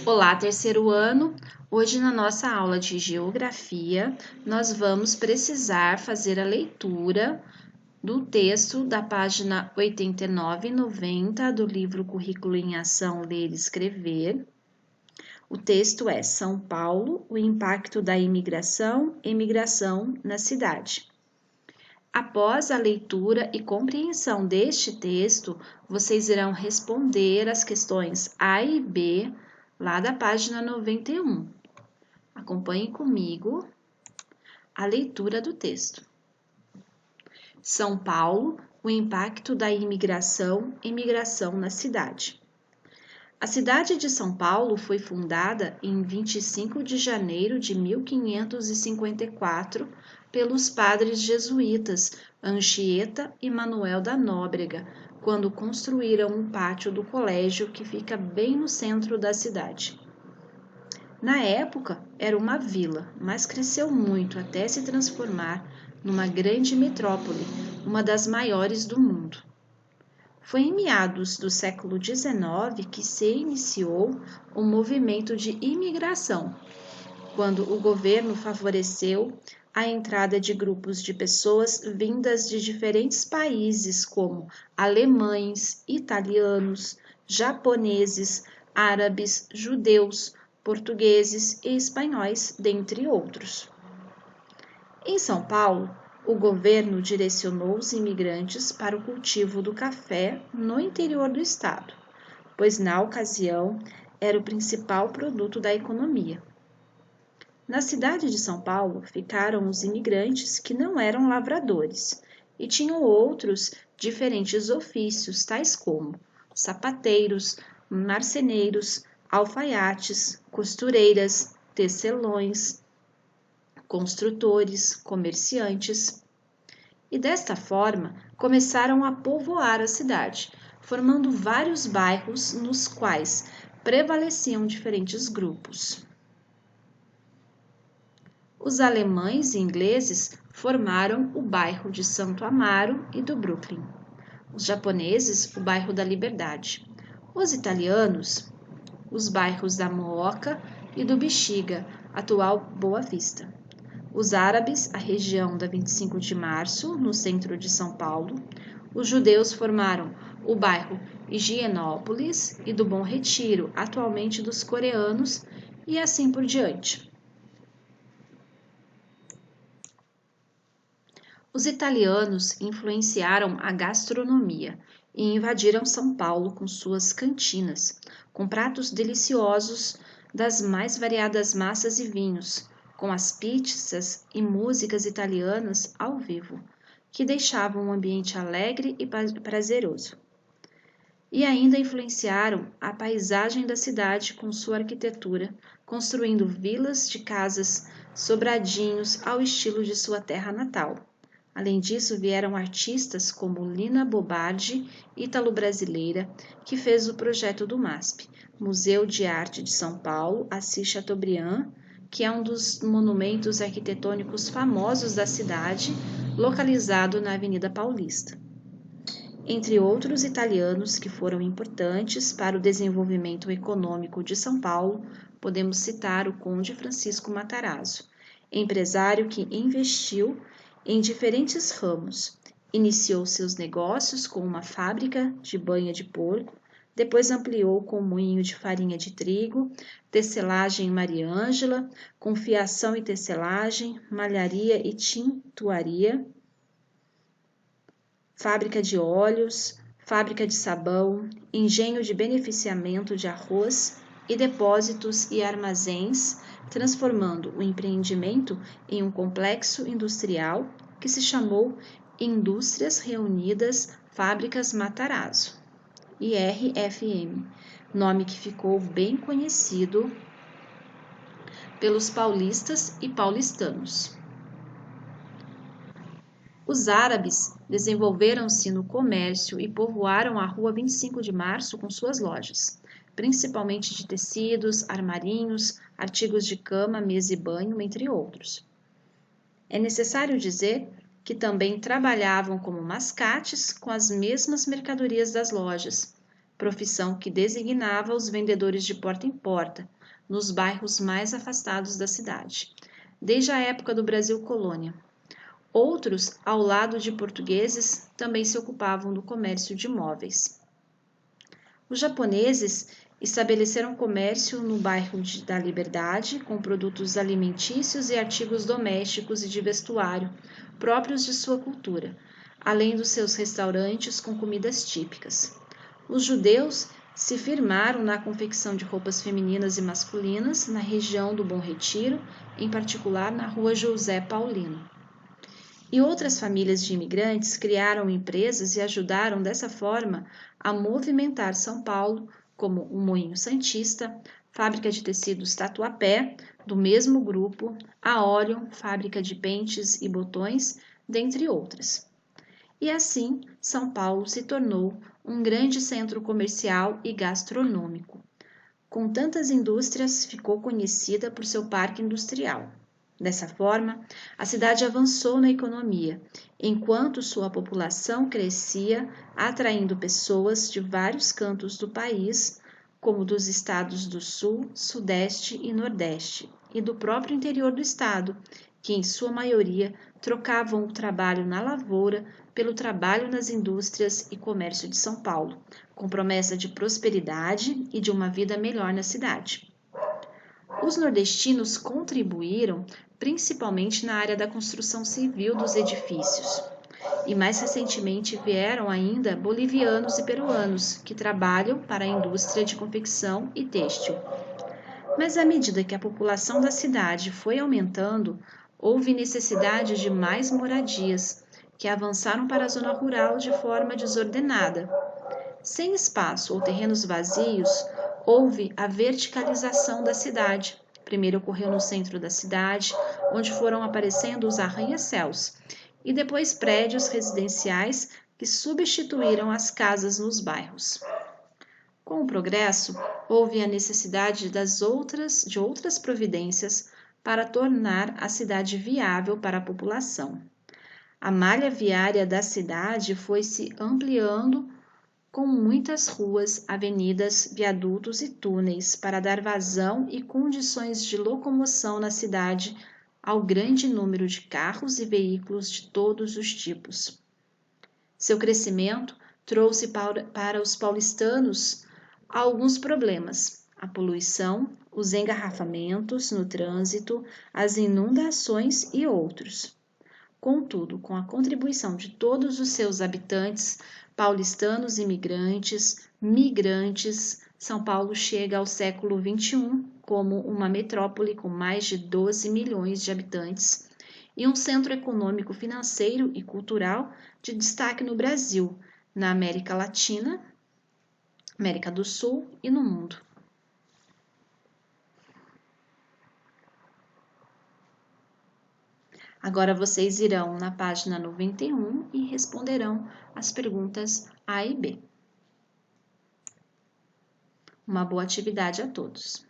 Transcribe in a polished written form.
Olá, terceiro ano! Hoje, na nossa aula de Geografia, nós vamos precisar fazer a leitura do texto da página 89 e 90 do livro Currículo em Ação, Ler e Escrever. O texto é São Paulo, o impacto da imigração na cidade. Após a leitura e compreensão deste texto, vocês irão responder as questões A e B, lá da página 91. Acompanhe comigo a leitura do texto. São Paulo, o impacto da imigração na cidade. A cidade de São Paulo foi fundada em 25 de janeiro de 1554 pelos padres jesuítas Anchieta e Manuel da Nóbrega, quando construíram um pátio do colégio que fica bem no centro da cidade. Na época, era uma vila, mas cresceu muito até se transformar numa grande metrópole, uma das maiores do mundo. Foi em meados do século XIX que se iniciou o movimento de imigração, quando o governo favoreceu a entrada de grupos de pessoas vindas de diferentes países, como alemães, italianos, japoneses, árabes, judeus, portugueses e espanhóis, dentre outros. Em São Paulo, o governo direcionou os imigrantes para o cultivo do café no interior do estado, pois na ocasião era o principal produto da economia. Na cidade de São Paulo ficaram os imigrantes que não eram lavradores e tinham outros diferentes ofícios, tais como sapateiros, marceneiros, alfaiates, costureiras, tecelões, construtores, comerciantes. E desta forma começaram a povoar a cidade, formando vários bairros nos quais prevaleciam diferentes grupos. Os alemães e ingleses formaram o bairro de Santo Amaro e do Brooklyn. Os japoneses, o bairro da Liberdade. Os italianos, os bairros da Mooca e do Bexiga, atual Boa Vista. Os árabes, a região da 25 de Março, no centro de São Paulo. Os judeus formaram o bairro Higienópolis e do Bom Retiro, atualmente dos coreanos, e assim por diante. Os italianos influenciaram a gastronomia e invadiram São Paulo com suas cantinas, com pratos deliciosos das mais variadas massas e vinhos, com as pizzas e músicas italianas ao vivo, que deixavam um ambiente alegre e prazeroso. E ainda influenciaram a paisagem da cidade com sua arquitetura, construindo vilas de casas, sobradinhos ao estilo de sua terra natal. Além disso, vieram artistas como Lina Bobardi, ítalo-brasileira, que fez o projeto do MASP, Museu de Arte de São Paulo, Assis Chateaubriand, que é um dos monumentos arquitetônicos famosos da cidade, localizado na Avenida Paulista. Entre outros italianos que foram importantes para o desenvolvimento econômico de São Paulo, podemos citar o Conde Francisco Matarazzo, empresário que investiu em diferentes ramos. Iniciou seus negócios com uma fábrica de banha de porco, depois ampliou com moinho de farinha de trigo, tecelagem em Maria Ângela, com fiação e tecelagem, malharia e tintuaria, fábrica de óleos, fábrica de sabão, engenho de beneficiamento de arroz e depósitos e armazéns, transformando o empreendimento em um complexo industrial que se chamou Indústrias Reunidas Fábricas Matarazzo, IRFM, nome que ficou bem conhecido pelos paulistas e paulistanos. Os árabes desenvolveram-se no comércio e povoaram a Rua 25 de Março com suas lojas, principalmente de tecidos, armarinhos, artigos de cama, mesa e banho, entre outros. É necessário dizer que também trabalhavam como mascates com as mesmas mercadorias das lojas, profissão que designava os vendedores de porta em porta, nos bairros mais afastados da cidade, desde a época do Brasil colônia. Outros, ao lado de portugueses, também se ocupavam do comércio de móveis. Os japoneses estabeleceram comércio no bairro da Liberdade, com produtos alimentícios e artigos domésticos e de vestuário, próprios de sua cultura, além dos seus restaurantes com comidas típicas. Os judeus se firmaram na confecção de roupas femininas e masculinas na região do Bom Retiro, em particular na rua José Paulino. E outras famílias de imigrantes criaram empresas e ajudaram dessa forma a movimentar São Paulo, como o Moinho Santista, fábrica de tecidos Tatuapé, do mesmo grupo, a Orion, fábrica de pentes e botões, dentre outras. E assim, São Paulo se tornou um grande centro comercial e gastronômico. Com tantas indústrias, ficou conhecida por seu parque industrial. Dessa forma, a cidade avançou na economia, enquanto sua população crescia, atraindo pessoas de vários cantos do país, como dos estados do Sul, Sudeste e Nordeste, e do próprio interior do estado, que em sua maioria trocavam o trabalho na lavoura pelo trabalho nas indústrias e comércio de São Paulo, com promessa de prosperidade e de uma vida melhor na cidade. Os nordestinos contribuíram principalmente na área da construção civil dos edifícios. E mais recentemente vieram ainda bolivianos e peruanos, que trabalham para a indústria de confecção e têxtil. Mas à medida que a população da cidade foi aumentando, houve necessidade de mais moradias, que avançaram para a zona rural de forma desordenada. Sem espaço ou terrenos vazios, houve a verticalização da cidade. Primeiro ocorreu no centro da cidade, onde foram aparecendo os arranha-céus, e depois prédios residenciais que substituíram as casas nos bairros. Com o progresso, houve a necessidade de outras providências para tornar a cidade viável para a população. A malha viária da cidade foi se ampliando com muitas ruas, avenidas, viadutos e túneis para dar vazão e condições de locomoção na cidade ao grande número de carros e veículos de todos os tipos. Seu crescimento trouxe para os paulistanos alguns problemas: a poluição, os engarrafamentos no trânsito, as inundações e outros. Contudo, com a contribuição de todos os seus habitantes, paulistanos imigrantes, migrantes, São Paulo chega ao século XXI como uma metrópole com mais de 12 milhões de habitantes e um centro econômico, financeiro e cultural de destaque no Brasil, na América Latina, América do Sul e no mundo. Agora vocês irão na página 91 e responderão as perguntas A e B. Uma boa atividade a todos.